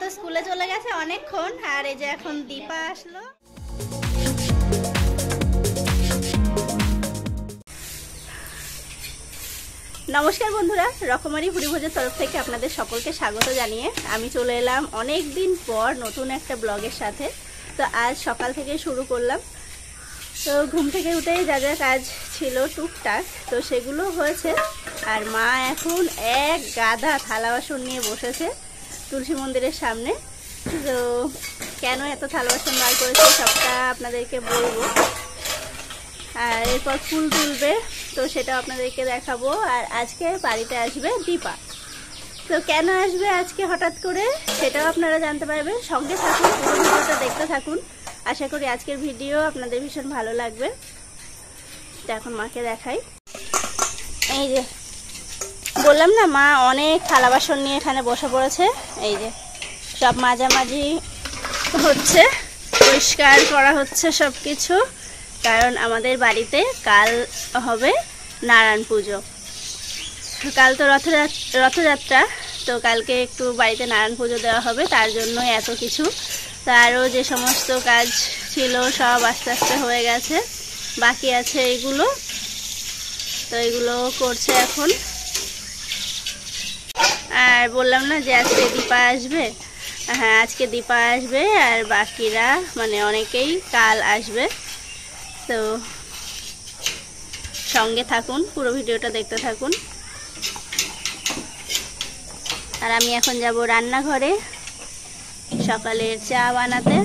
তো স্কুলে চলে গেছে অনেকক্ষণ, আর এই যে এখন দীপা আসলো। নমস্কার বন্ধুরা, রকমারি ভুরিভোজের তরফ থেকে আপনাদের সকলকে স্বাগত জানিয়ে আমি চলে এলাম অনেক দিন পর নতুন একটা ব্লগের সাথে। তো আজ সকাল থেকে শুরু করলাম। তো ঘুম থেকে উঠেই যা যা কাজ ছিল টুকটাক তো সেগুলো হয়েছে। আর মা এখন এক গাদা থালা বাসন নিয়ে বসেছে তুলসী মন্দিরের সামনে। তো কেন এত থালা বাসন বার করেছে সবটা আপনাদেরকে বলবো, আর এরপর ফুল তুলবে তো সেটাও আপনাদেরকে দেখাবো। আর আজকে বাড়িতে আসবে দীপা। তো কেন আসবে আজকে হঠাৎ করে সেটাও আপনারা জানতে পারবেন। সঙ্গে থাকুন, পুরো ভিডিওটা দেখতে থাকুন। আশা করি আজকের ভিডিও আপনাদের ভীষণ ভালো লাগবে। তো এখন মাকে দেখাই। এই যে বললাম না, মা অনেক থালা বাসন নিয়ে এখানে বসে পড়েছে। এই যে সব মাঝামাঝি হচ্ছে, পরিষ্কার করা হচ্ছে সব কিছু। কারণ আমাদের বাড়িতে কাল হবে নারায়ণ পুজো। কাল তো রথযাত্রা, তো কালকে একটু বাড়িতে নারায়ণ পুজো দেওয়া হবে, তার জন্য এত কিছু। তারও যে সমস্ত কাজ ছিল সব আস্তে আস্তে হয়ে গেছে, বাকি আছে এইগুলো। তো এগুলো করছে এখন। আর বললাম না যে আজকে দীপা আসবে, হ্যাঁ আজকে দীপা আসবে, আর বাকিরা মানে অনেকেই কাল আসবে। তো সঙ্গে থাকুন, পুরো ভিডিওটা দেখতে থাকুন। আর আমি এখন যাব রান্নাঘরে সকালের চা বানাতে।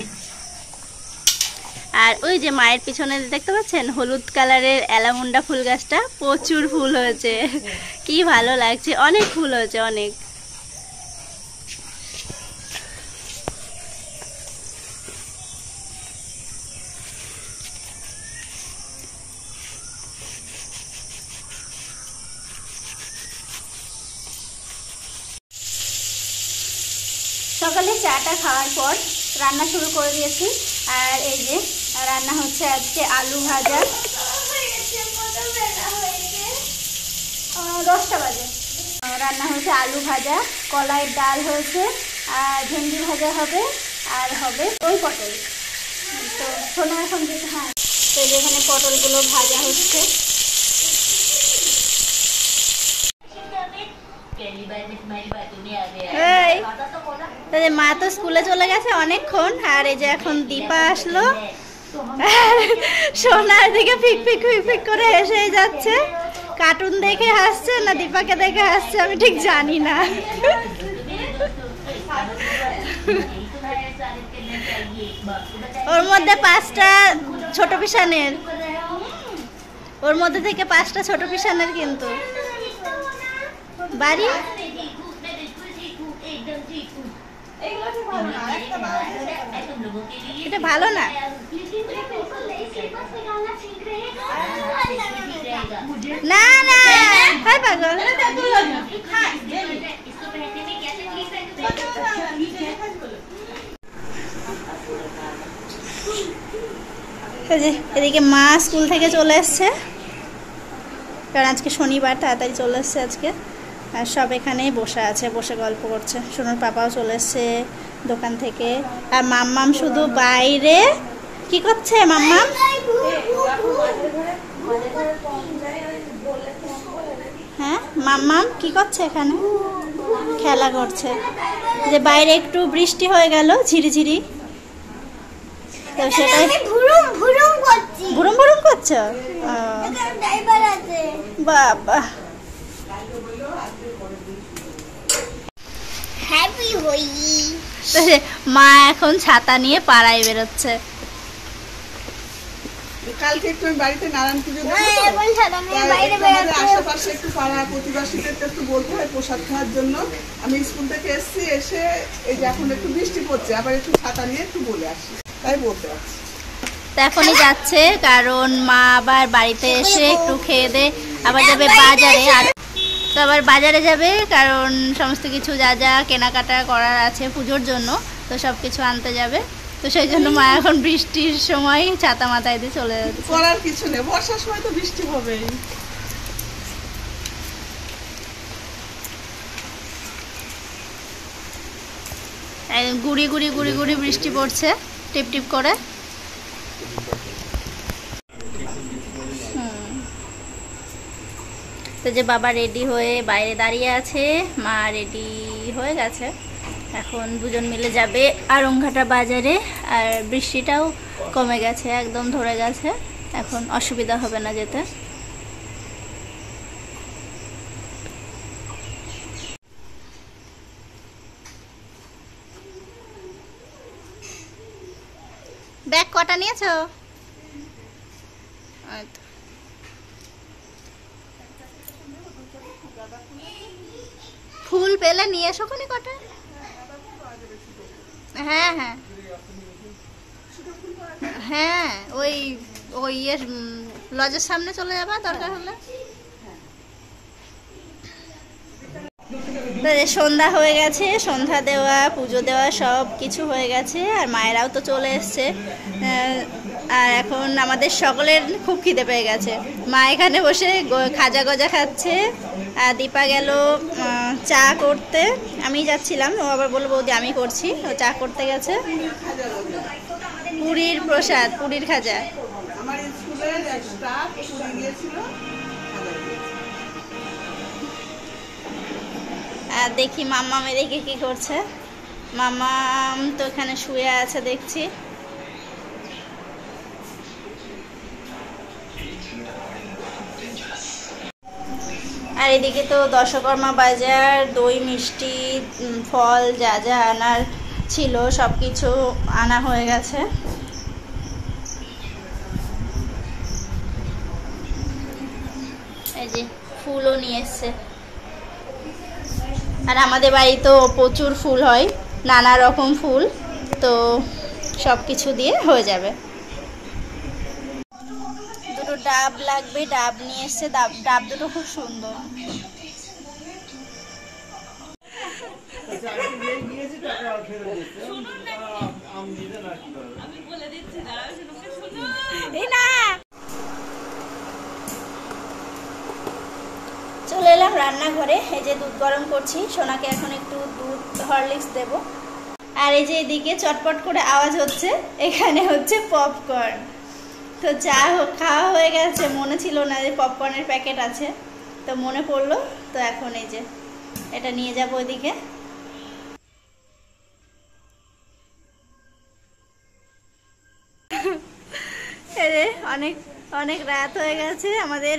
আর ওই যে মায়ের পিছনে দেখতে পাচ্ছেন হলুদ কালারের অ্যালামুন্ডা ফুল গাছটা, প্রচুর ফুল হয়েছে, কি ভালো লাগছে, অনেক ফুল হয়েছে অনেক। সকালে চাটা খাওয়ার পর রান্না শুরু করে দিয়েছি। আর এই যে রান্না হচ্ছে আজকে আলু ভাজা। 10টা বাজে। রান্না হয়েছে আলু ভাজা, কলাইয়ের ডাল হয়েছে, আর ভেন্ডি ভাজা হবে, আর হবে ওই পটল। তো শোনো এখন যেতে, হ্যাঁ তো এখানে পটলগুলো ভাজা হচ্ছে। মা তো স্কুলে চলে গেছে অনেকক্ষণ, আর এই যে এখন দীপা আসলো। সোনার দিকে ফিক ফিক ফিক ফিক করে এসেই যাচ্ছে। কার্টুন দেখে হাসছে না দীপাকে দেখে হাসছে আমি ঠিক জানি না। ওর মধ্যে 5টা ছোট পিসানের, ওর মধ্যে থেকে 5টা ছোট পিসানের কিন্তু বাড়ি। এটা ভালো না, না না হয় পাগল। এদিকে মা স্কুল থেকে চলে এসছে, কারণ আজকে শনিবার, তাড়াতাড়ি চলে এসছে আজকে। আর সব এখানেই বসে আছে, বসে গল্প করছে। সোনার পাপাও চলে এসছে দোকান থেকে। আর মাম্মাম শুধু বাইরে কি করছে? মাম্মাম হ্যাঁ মাম্মাম কি করছে? এখানে খেলা করছে। যে বাইরে একটু বৃষ্টি হয়ে গেল ঝিরিঝিরি, তো সেটাই ভুরুম ভুরুম করছো। বাবা মা এখন ছাতা নিয়ে পাড়ায় বেরোচ্ছে। কালকে একটু আমি বাড়িতে নারায়ণ পুজো দেবো, আশেপাশে একটু পাড়া প্রতিবেশীদেরকে একটু বলতে হয় প্রসাদ খাওয়ার জন্য। আমি স্কুল থেকে এসছি, এসে এই যে এখন একটু বৃষ্টি পড়ছে, আবার একটু ছাতা নিয়ে একটু বলে আসি, তাই বলতে পারছি। এখনই যাচ্ছে, কারণ মা আবার বাড়িতে এসে একটু খেয়ে দে আবার যাবে বাজারে। আর তো আবার বাজারে যাবে, কারণ সমস্ত কিছু যা যা কেনাকাটা করার আছে পুজোর জন্য, তো সব কিছু আনতে যাবে। তো সেই জন্য মা এখন বৃষ্টির সময় ছাতা মাথায় দিয়ে চলে যাচ্ছে। করার কিছু নেই, বর্ষার সময় তো বৃষ্টি হবেই। গুড়ি গুড়ি গুড়ি গুড়ি বৃষ্টি পড়ছে টিপ টিপ করে। তো যে বাবা রেডি হয়ে বাইরে দাঁড়িয়ে আছে, মা রেডি হয়ে গেছে, এখন দুজন মিলে যাবে আরংঘাটা বাজারে। আর বৃষ্টিটাও কমে গেছে, একদম ধরে গেছে, এখন অসুবিধা হবে না যেতে। ব্যাগ কটা নিয়েছো? ফুল পেলে নিয়ে এসো কোনি কটা। হ্যাঁ হ্যাঁ হ্যাঁ, ওই ওই লজের সামনে চলে যাবা দরকার হলে। সন্ধ্যা হয়ে গেছে, সন্ধ্যা দেওয়া, পুজো দেওয়া সব কিছু হয়ে গেছে, আর মায়েরাও তো চলে এসছে। আর এখন আমাদের সকলের খুব খিদে পেয়ে গেছে। মা এখানে বসে খাজা গজা খাচ্ছে, আর দীপা গেল চা করতে। আমি যাচ্ছিলাম, ও আবার বললো বৌদি আমি করছি, ও চা করতে গেছে। পুরীর প্রসাদ, পুরীর খাজা। আর দেখি মাম্মা এদিকে কি করছে। মাম্মা তো এখানে শুয়ে আছে দেখছি। আর এদিকে তো দশকর্মা বাজার, দই মিষ্টি ফল যা যা আনার ছিল সব কিছু আনা হয়ে গেছে। এই যে ফুলও নিয়ে এসছে। আর আমাদের বাড়ি তো প্রচুর ফুল হয়, নানা রকম ফুল, তো সব কিছু দিয়ে হয়ে যাবে। দুটো ডাব লাগবে, ডাব নিয়ে এসছে, ডাব দুটো খুব সুন্দর। চলে এলাম রান্নাঘরে। এই যে দুধ গরম করছি, সোনাকে এখন একটু দুধ হরলিক্স দেব। আর এই যে এদিকে চটপট করে আওয়াজ হচ্ছে, এখানে হচ্ছে পপকর্ন। তো চা খাওয়া হয়ে গেছে, মনে ছিল না যে পপকর্নের প্যাকেট আছে, তো মনে পড়লো, তো এখন এই যে এটা নিয়ে যাবো ওইদিকে। অনেক অনেক রাত হয়ে গেছে, আমাদের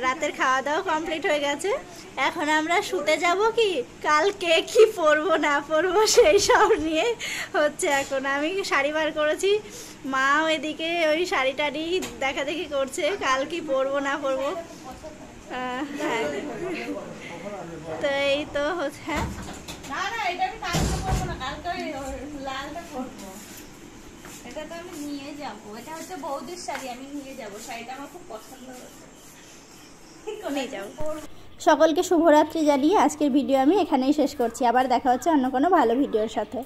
রাতের খাওয়া দাওয়া কমপ্লিট হয়ে গেছে। এখন আমরা শুতে যাব। কি কালকে কি পরবো না পরবো সেই সব নিয়ে হচ্ছে। এখন আমি শাড়ি বার করেছি, মাও এদিকে ওই শাড়ি টাড়ি দেখা দেখি করছে, কাল কি পরবো না পরবো। হ্যাঁ, তো এই তো হচ্ছে। হ্যাঁ না না, এটা আমি কালকে পরবো না, কালকে লালটা পরবো। এটা তো আমি নিয়ে যাবো, এটা হচ্ছে বৌদির শাড়ি, আমি নিয়ে যাবো। শাড়িটা আমার খুব পছন্দ হয়েছে, নিয়ে যাবো। সকলকে শুভরাত্রি জানিয়ে আজকের ভিডিও আমি এখানেই শেষ করছি। আবার দেখা হচ্ছে অন্য কোনো ভালো ভিডিওর সাথে।